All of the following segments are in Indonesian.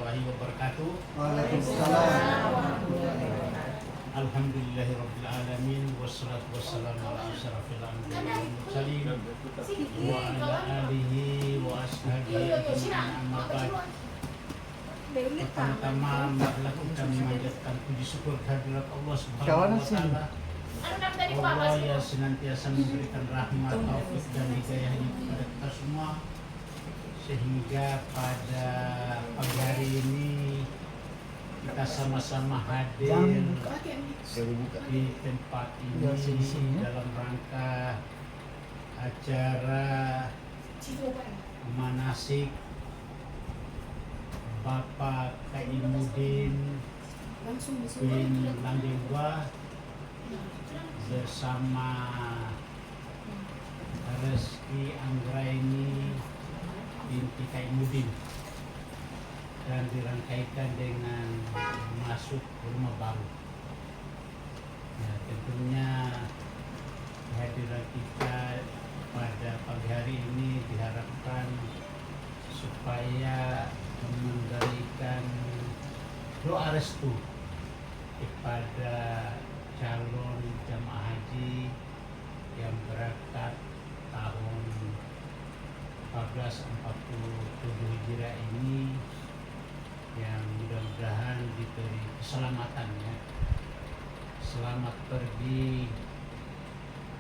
warahmatullahi wabarakatuh. Waalaikumsalam. Alhamdulillahirabbil alamin wassalatu wassalamu ala asyrafil anbiya'i wal mursalin wa ala alihi wa ashabihi ajma'in, amma ba'd. Pertama-tama marilah kita memanjatkan puji syukur kehadirat Allah Subhanahu wa taala. Allah yang senantiasa memberikan rahmat, taufik dan hidayahnya kepada kita semua, sehingga pada pagi hari ini kita sama-sama hadir di tempat ini dalam rangka acara manasik Bapak Kaimuddin bin Landewa bersama Reski Anggraini binti Kaimuddin, dan dirangkaikan dengan masuk rumah baru. Ya, tentunya kehadiran kita pada pagi hari ini diharapkan supaya memberikan doa restu kepada calon jamaah haji yang berangkat tahun 1447 Hijriah ini, yang mudah-mudahan diberi keselamatan, ya. Selamat pergi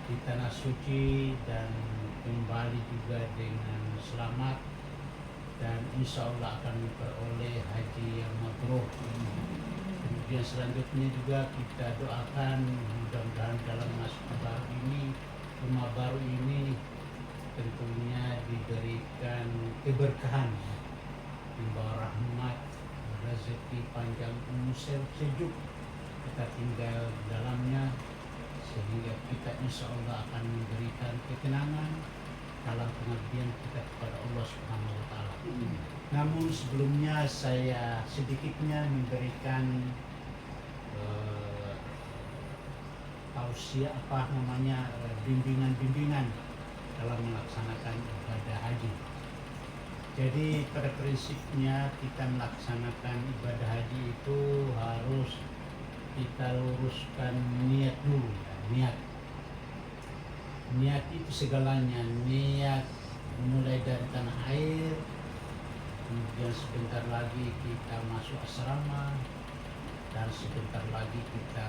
di tanah suci dan kembali juga dengan selamat, dan insya Allah akan memperoleh haji yang mabrur. Kemudian selanjutnya juga kita doakan mudah-mudahan dalam masa baru ini, rumah baru ini tentunya diberikan keberkahan, membawa rahmat, rezeki panjang, umur sejuk kita tinggal di dalamnya, sehingga kita insya Allah akan memberikan ketenangan dalam pengabdian kita kepada Allah Subhanahu wa taala. Namun sebelumnya saya sedikitnya memberikan tausiah bimbingan-bimbingan dalam melaksanakan ibadah haji. Jadi pada prinsipnya kita melaksanakan ibadah haji itu harus kita luruskan niat dulu, ya. Niat itu segalanya. Niat mulai dari tanah air, kemudian sebentar lagi kita masuk asrama, dan sebentar lagi kita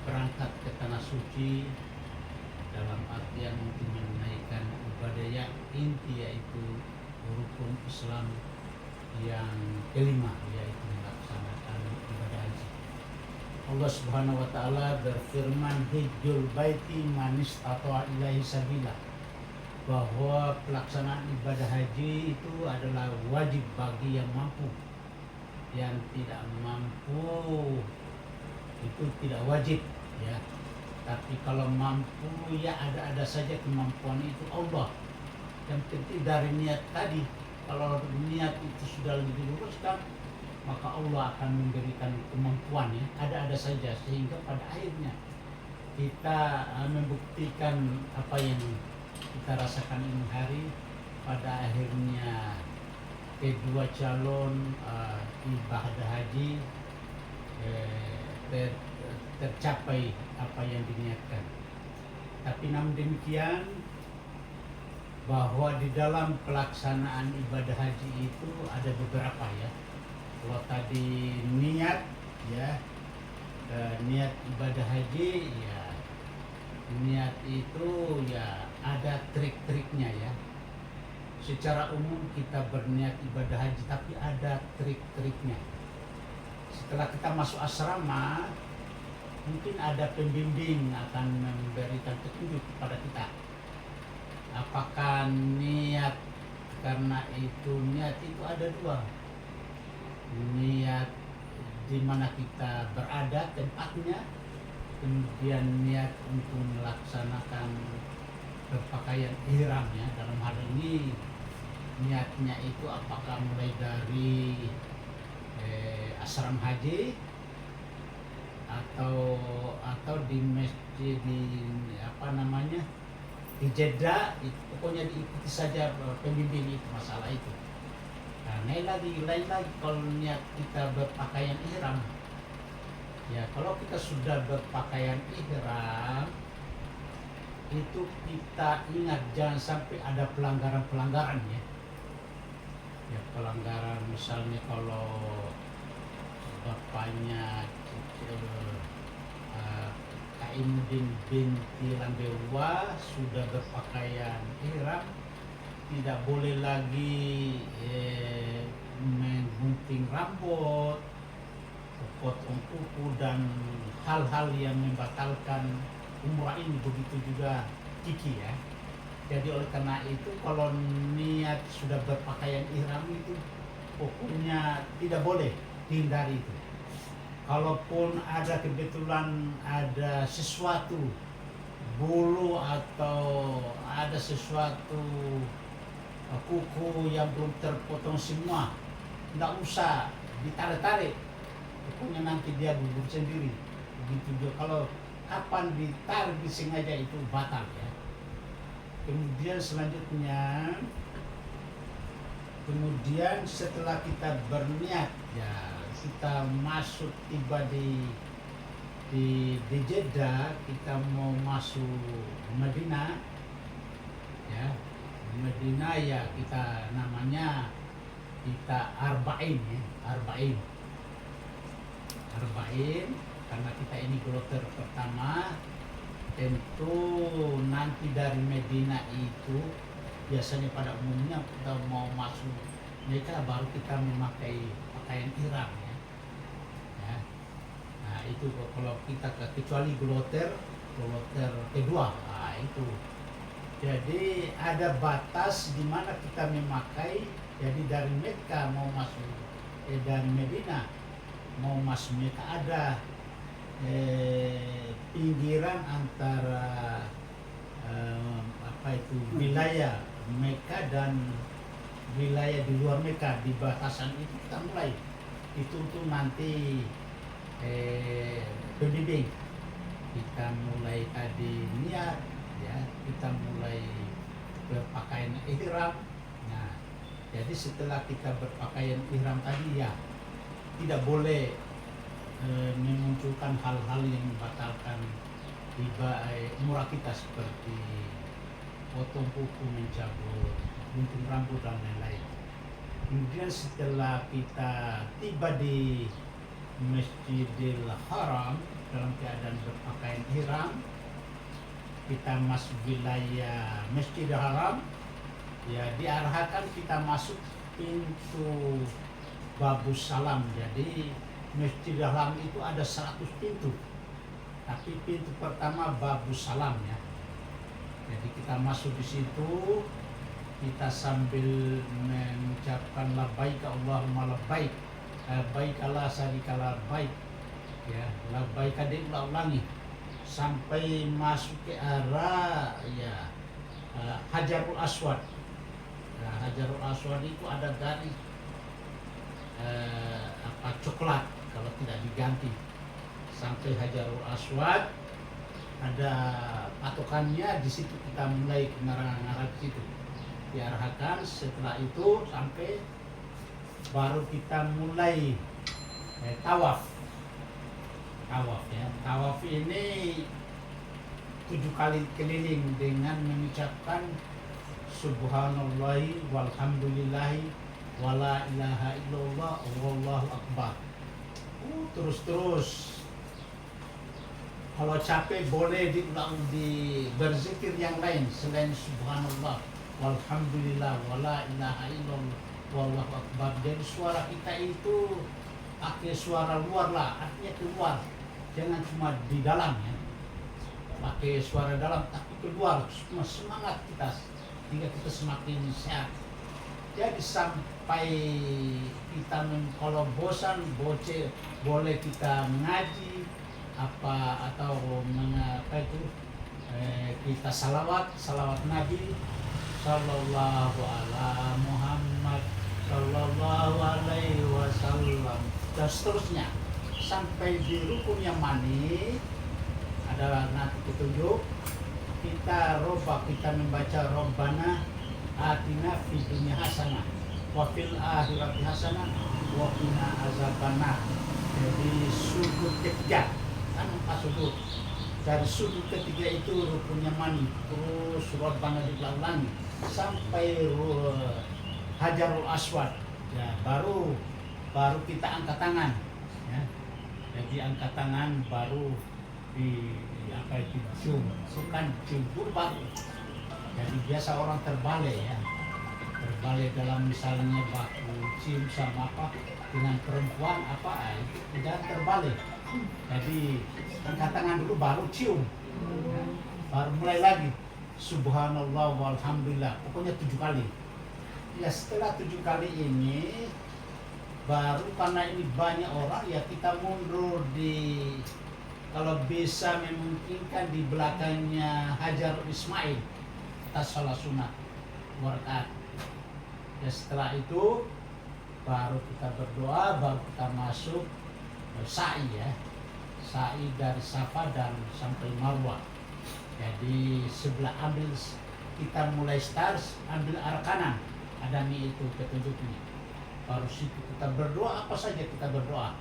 berangkat ke tanah suci, dalam artian untuk menunaikan ibadah yang inti, yaitu rukun Islam yang kelima, yaitu melaksanakan ibadah haji. Allah Subhanahu wa taala berfirman, hijjul baiti man istata'a ilaihi sabila, bahwa pelaksanaan ibadah haji itu adalah wajib bagi yang mampu. Yang tidak mampu itu tidak wajib, ya. Tapi kalau mampu, ya ada saja kemampuan itu Allah. Yang penting dari niat tadi. Kalau niat itu sudah lebih diluruskan, maka Allah akan memberikan kemampuan, ya. Ada saja, sehingga pada akhirnya kita membuktikan apa yang kita rasakan ini hari. Pada akhirnya kedua calon ibadah haji tercapai apa yang diniatkan. Tapi namun demikian, bahwa di dalam pelaksanaan ibadah haji itu ada beberapa, ya. Kalau tadi niat, ya, niat ibadah haji, ya, niat itu ya ada trik-triknya, ya. Secara umum kita berniat ibadah haji, tapi ada trik-triknya. Setelah kita masuk asrama, mungkin ada pembimbing akan memberikan petunjuk kepada kita. Apakah niat, karena itu niat itu ada dua. Niat di mana kita berada tempatnya, kemudian niat untuk melaksanakan berpakaian ihram, ya. Dalam hal ini niatnya itu apakah mulai dari asram haji atau di masjid di Jeddah, pokoknya diikuti saja pembimbing itu masalah itu. Nah, lain lagi kalau niat kita berpakaian ihram. Ya, kalau kita sudah berpakaian ihram, itu kita ingat jangan sampai ada pelanggaran-pelanggaran ya. Ya, pelanggaran misalnya kalau bapaknya Kaimuddin binti Lambewa sudah berpakaian ihram, tidak boleh lagi menggunting rambut, potong kuku dan hal-hal yang membatalkan umrah ini. Begitu juga Kiki ya. Jadi oleh karena itu kalau niat sudah berpakaian ihram itu pokoknya tidak boleh dihindari itu. Kalaupun ada kebetulan ada sesuatu bulu atau ada sesuatu kuku yang belum terpotong semua, tidak usah ditarik-tarik, pokoknya nanti dia gugur sendiri. Begitu juga kalau kapan ditarik disengaja itu batal ya. Kemudian selanjutnya, setelah kita berniat ya, kita masuk tiba di Jeddah, kita mau masuk Madinah ya. Madinah ya kita namanya arba'in ya, arba'in karena kita ini kloter pertama. Tentu nanti dari Madinah itu biasanya pada umumnya kita mau masuk mereka baru kita memakai pakaian ihram ya. Ya. Nah itu kalau kita kecuali kloter kedua, nah itu. Jadi ada batas di mana kita memakai. Jadi dari Mekah mau masuk dari Madinah mau masuk Mekah ada pinggiran antara wilayah Mekah dan wilayah di luar Mekah. Di batasan itu kita mulai itu untuk nanti pembimbing. Kita mulai tadi niat ya, kita mulai berpakaian ihram. Nah, jadi setelah kita berpakaian ihram tadi ya tidak boleh memunculkan hal-hal yang membatalkan umrah kita seperti potong kuku, mencabut, gunting rambut dan lain-lain. Kemudian setelah kita tiba di Masjidil Haram dalam keadaan berpakaian ihram, kita masuk wilayah Masjidil Haram ya, diarahkan kita masuk pintu Babus Salam. Jadi Masjidil Haram itu ada 100 pintu, tapi pintu pertama Babus Salam ya. Jadi kita masuk di situ, kita sambil mengucapkan labbaik Allahumma labbaik, labbaik la syarika labbaik ya, labbaik diulang-ulangi sampai masuk ke arah ya Hajarul Aswad. Nah, Hajarul Aswad itu ada garis coklat kalau tidak diganti sampai Hajarul Aswad, ada patokannya di situ. Kita mulai ngarah di situ, diarahkan. Setelah itu sampai baru kita mulai tawaf ya. Tawaf ini 7 kali keliling dengan mengucapkan subhanallahi walhamdulillahi wala ilaha illallah wallahu akbar. Terus kalau capek boleh berzikir yang lain selain subhanallah walhamdulillah wala ilaha illallah wallahu akbar. Jadi suara kita itu pakai suara luar lah, artinya keluar, jangan cuma di dalam ya. Pakai suara dalam tapi keluar, semangat kita sehingga kita semakin sehat. Jadi sampai kita kalau bosan boleh kita mengaji atau kita salawat Nabi sallallahu ala Muhammad sallallahu alaihi wasallam dan seterusnya sampai di rukun yang mani ada nanti petunjuk. Kita membaca Rabbana atina fid dunya hasanah wa fil akhirati hasanah wa qina azabannar. Jadi sudut ketiga kan 4 sudut. Dari sudut ketiga itu rukunnya mani, terus surat bangga diulang sampai Hajarul Aswad. Ya, baru kita angkat tangan. Ya. Jadi angkat tangan baru di apa itu cium, bukan cium baru. Jadi biasa orang terbalik ya, terbalik dalam misalnya baku cium sama apa dengan perempuan apa itu tidak terbalik. Jadi angkat tangan dulu baru cium, ya. Baru mulai lagi subhanallah walhamdulillah, pokoknya 7 kali. Ya setelah 7 kali ini baru karena ini banyak orang ya kita mundur di kalau bisa memungkinkan di belakangnya Hajar Ismail kita salat sunat 2 rakaat. Ya setelah itu baru kita berdoa, baru kita masuk sa'i ya, sa'i dari Safa dan sampai Marwah. Jadi sebelah ambil kita mulai start ambil arah kanan, ada nih itu petunjuknya. Baru situ kita berdoa, apa saja kita berdoa.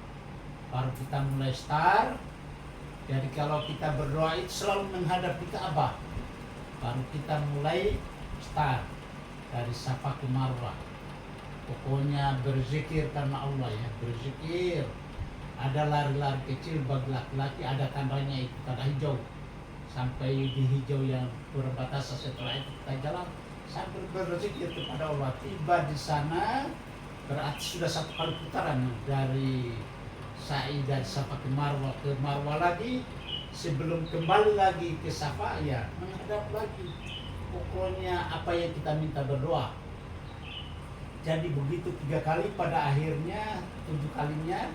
Baru kita mulai start. Jadi kalau kita berdoa itu selalu menghadap ke Ka'bah. Baru kita mulai start dari Safa ke Marwah. Pokoknya berzikir karena Allah ya, berzikir. Ada lari-lari kecil bagi laki-laki, ada tandanya itu tanda hijau. Sampai di hijau yang berbatasan, setelah itu kita jalan sambil berzikir kepada Allah. Tiba di sana berarti sudah 1 kali putaran dari sa'i dari Safa ke Marwah lagi. Sebelum kembali lagi ke Safa ya menghadap lagi. Pokoknya apa yang kita minta berdoa. Jadi begitu 3 kali, pada akhirnya 7 kalinya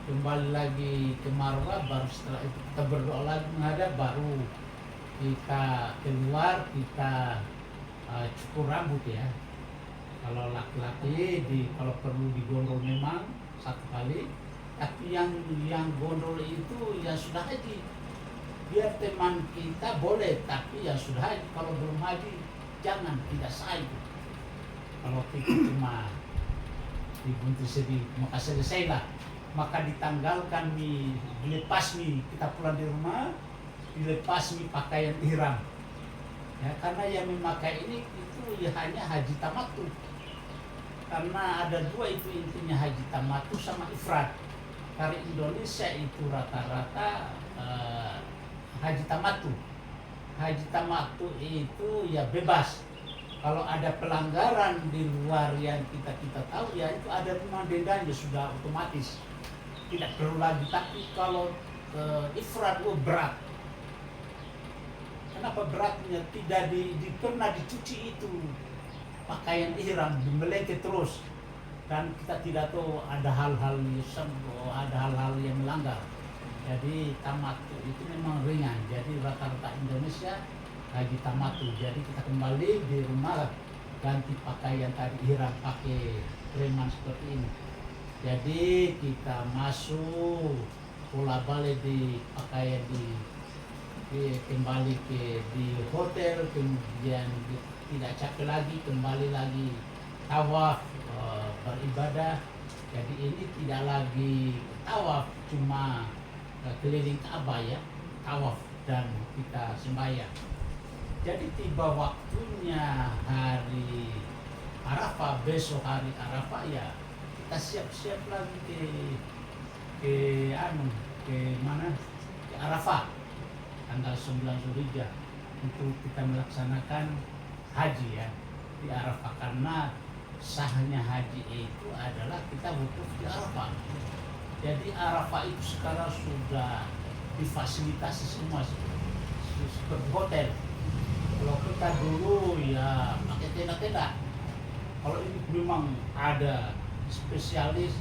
kembali lagi ke Marwah. Baru setelah itu kita berdoa lagi menghadap, baru kita keluar, kita cukur rambut ya. Kalau laki-laki kalau perlu digondol memang 1 kali, tapi yang gondol itu yang sudah haji. Biar teman kita boleh, tapi yang sudah haji. Kalau belum haji jangan, tidak sah itu. Kalau kita cuma dibuntu sedih, maka selesailah. Maka ditanggalkan dilepas kita pulang di rumah, dilepas pakaian ihram. Ya, karena yang memakai ini itu ya hanya haji tamattu. Karena ada 2 itu intinya, haji tamattu sama ifrad. Dari Indonesia itu rata-rata haji tamattu. Haji tamattu itu ya bebas. Kalau ada pelanggaran di luar yang kita tahu ya itu ada memang dendanya sudah otomatis. Tidak perlu lagi. Tapi kalau ifrad berat. Kenapa beratnya? Tidak pernah dicuci itu pakaian ihram, melengket terus, dan kita tidak tahu ada hal-hal yang melanggar. Jadi tamattu itu memang ringan. Jadi rata-rata Indonesia haji tamattu. Jadi kita kembali di rumah ganti pakaian tadi ihram, pakai preman seperti ini. Jadi kita masuk pola balik di pakaian kembali di hotel, kemudian tidak capek lagi, kembali lagi tawaf, beribadah. Jadi ini tidak lagi tawaf, cuma keliling Ka'bah ya, tawaf dan kita sembahyang. Jadi tiba waktunya hari Arafah, besok hari Arafah ya kita siap-siap lagi ke mana? Ke Arafah tanggal 9 Zulhijjah untuk kita melaksanakan haji ya di Arafah. Karena sahnya haji itu adalah kita wukuf di Arafah. Jadi Arafah itu sekarang sudah difasilitasi semua seperti hotel. Kalau kita dulu ya pakai tenda-tenda. Kalau ini memang ada spesialis,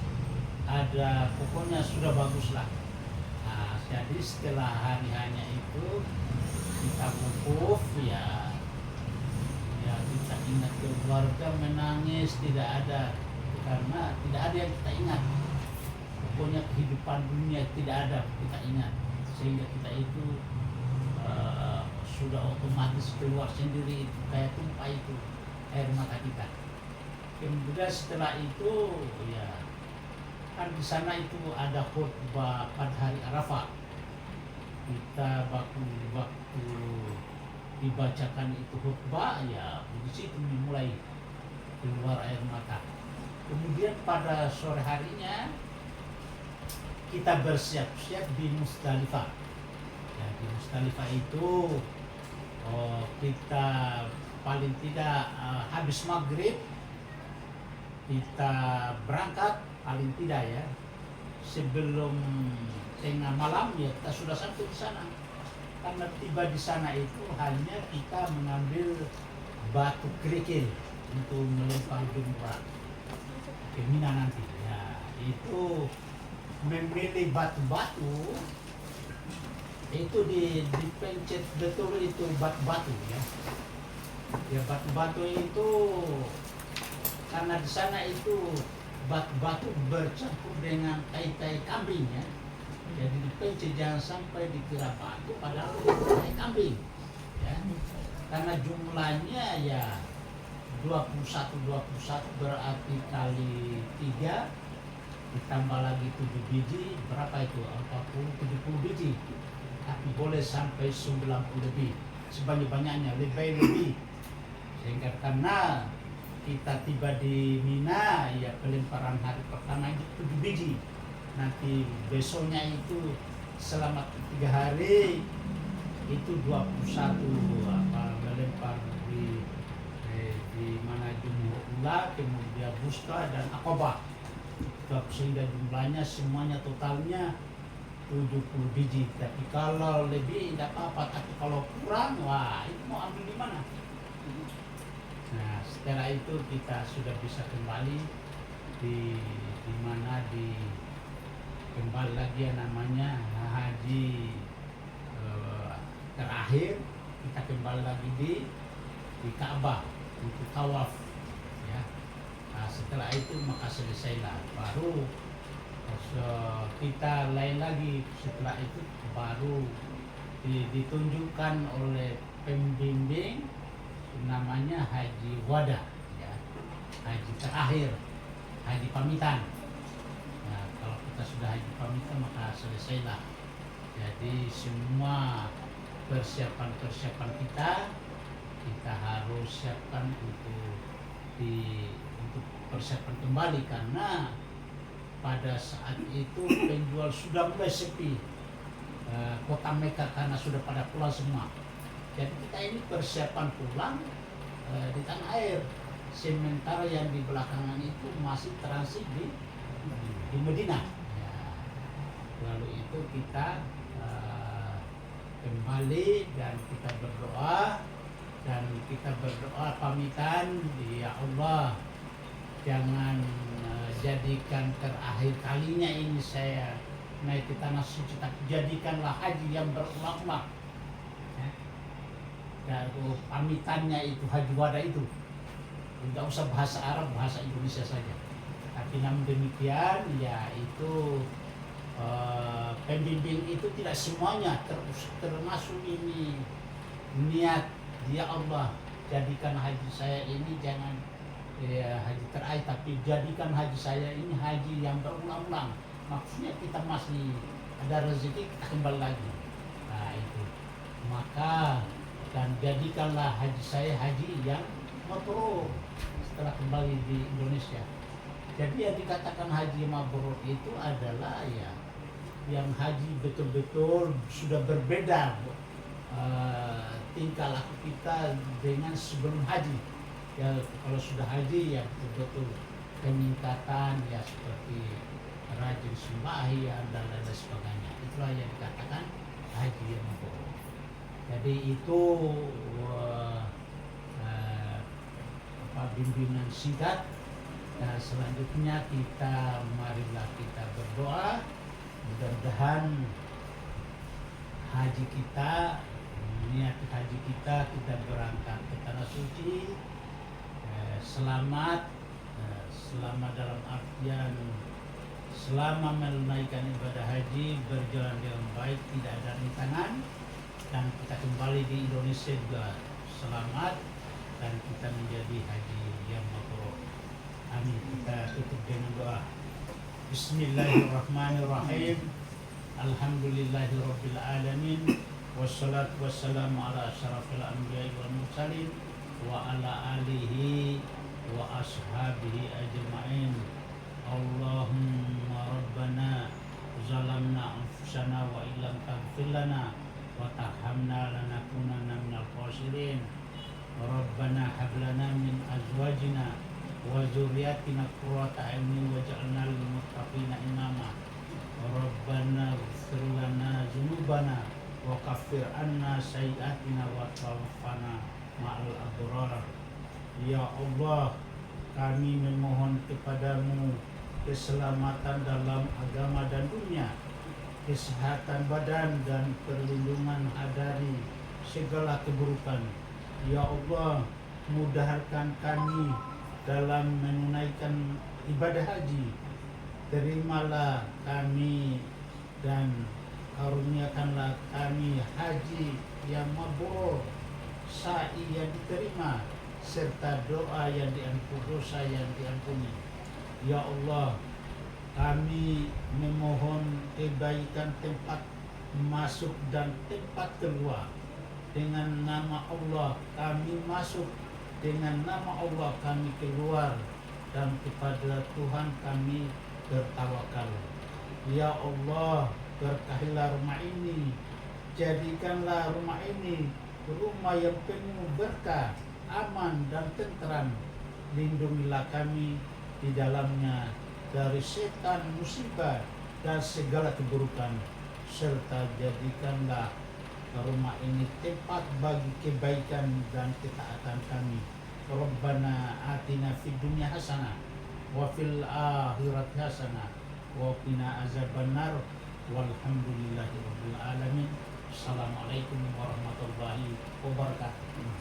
ada pokoknya sudah bagus lah. Nah, jadi setelah hari-harinya itu kita wukuf ya kita ingat keluarga, menangis, tidak ada, karena tidak ada yang kita ingat. Pokoknya kehidupan dunia tidak ada kita ingat, sehingga kita itu sudah otomatis keluar sendiri, itu kayak tumpah itu air mata kita. Kemudian setelah itu ya kan di sana itu ada khutbah pada hari Arafah. Kita waktu dibacakan itu khutbah ya di situ dimulai keluar air mata. Kemudian pada sore harinya kita bersiap-siap di Musdalifah. Ya, di Musdalifah itu kita paling tidak habis maghrib kita berangkat, paling tidak ya sebelum tengah malam ya kita sudah sampai di sana. Karena tiba di sana itu hanya kita mengambil batu kerikil untuk melempar jumrah ke Mina nanti. Ya, itu memilih batu-batu itu dipencet betul itu batu-batu ya. Ya batu-batu itu karena di sana itu batu-batu bercampur dengan tai-tai kambing ya. Jadi dipencet jangan sampai dikira batu padahal tai kambing ya. Karena jumlahnya ya 21 berarti kali 3 ditambah lagi 7 biji, berapa itu? 70 biji. Tapi boleh sampai 90 lebih. Sebanyak-banyaknya, lebih. Sehingga karena kita tiba di Mina, ya pelemparan hari pertama itu 7 biji. Nanti besoknya itu selama 3 hari itu 21 melempar di mana Jumhur Ula, kemudian Busta dan Aqabah. Sehingga jumlahnya semuanya totalnya 70 biji. Tapi kalau lebih tidak apa-apa, tapi kalau kurang, wah itu mau ambil di mana? Nah setelah itu kita sudah bisa kembali di mana kembali lagi yang namanya haji terakhir, kita kembali lagi di Ka'bah untuk tawaf ya. Nah, setelah itu maka selesailah, baru kita lain lagi. Setelah itu baru ditunjukkan oleh pembimbing namanya haji wada ya, haji terakhir, haji pamitan. Nah, kalau kita sudah haji pamitan maka selesailah. Jadi semua persiapan kita harus siapkan untuk persiapan kembali, karena pada saat itu penjual sudah mulai sepi kota Mekah karena sudah pada pulang semua. Jadi kita ini persiapan pulang di tanah air, sementara yang di belakangan itu masih transit di Madinah ya. Lalu itu kita kembali dan kita berdoa pamitan, ya Allah jangan jadikan terakhir kalinya ini saya naik ke tanah suci, tapi jadikanlah haji yang berulang-ulang ya. Dan pamitannya itu haji wada itu tidak usah bahasa Arab, bahasa Indonesia saja. Tapi namun demikian ya itu pembimbing itu tidak semuanya termasuk ini niat, ya Allah jadikan haji saya ini jangan haji terakhir, tapi jadikan haji saya ini haji yang berulang-ulang. Maksudnya kita masih ada rezeki, kita kembali lagi. Nah itu maka, dan jadikanlah haji saya haji yang mabrur setelah kembali di Indonesia. Jadi yang dikatakan haji mabrur itu adalah ya yang haji betul-betul sudah berbeda tingkah laku kita dengan sebelum haji. Ya kalau sudah haji ya betul-betul peningkatan ya, seperti rajin sembahyang dan lain sebagainya. Itulah yang dikatakan haji yang mabrur. Jadi itu bimbingan singkat. Nah, selanjutnya marilah kita berdoa, mudah-mudahan haji kita, niat haji kita berangkat ke tanah suci selamat, selamat dalam artian selama menunaikan ibadah haji berjalan dengan baik, tidak ada rintangan, dan kita kembali di Indonesia juga selamat dan kita menjadi haji yang mabrur. Amin. Kita tutup dengan doa. Bismillahirrahmanirrahim. Alhamdulillahirabbil alamin. Wassalatu wassalamu ala asyrafil anbiya'i wal mursalin wa ala alihi wa ashabihi ajma'in. Allahumma rabbana zalamna anfusana wa illam taghfir lana wa tarhamna lanakunanna minal khasirin. Rabbana hab lana min azwajina wa dzurriyyatina qurrata a'yunin waj'alna lil muttaqina imama. Rabbana ighfir lana dzunubana wa kaffir anna sayyi'atina wa tawaffana ma'al abrar. Ya Allah, kami memohon kepadamu keselamatan dalam agama dan dunia, kesehatan badan dan perlindungan dari segala keburukan. Ya Allah, mudahkan kami dalam menunaikan ibadah haji. Terimalah kami dan karuniakanlah kami haji yang mabrur, sa'i yang diterima, serta doa yang diampuni, dosa yang diampuni. Ya Allah, kami memohon kebaikan tempat masuk dan tempat keluar. Dengan nama Allah kami masuk, dengan nama Allah kami keluar, dan kepada Tuhan kami bertawakal. Ya Allah, berkahilah rumah ini, jadikanlah rumah ini rumah yang penuh berkah, aman dan tentram. Lindungilah kami di dalamnya dari setan, musibah, dan segala keburukan, serta jadikanlah rumah ini tempat bagi kebaikan dan ketaatan kami. Rabbana atina fid dunya hasanah wa fil akhirati hasanah wa qina azabannar. Walhamdulillahirabbil alamin. Assalamualaikum warahmatullahi wabarakatuh.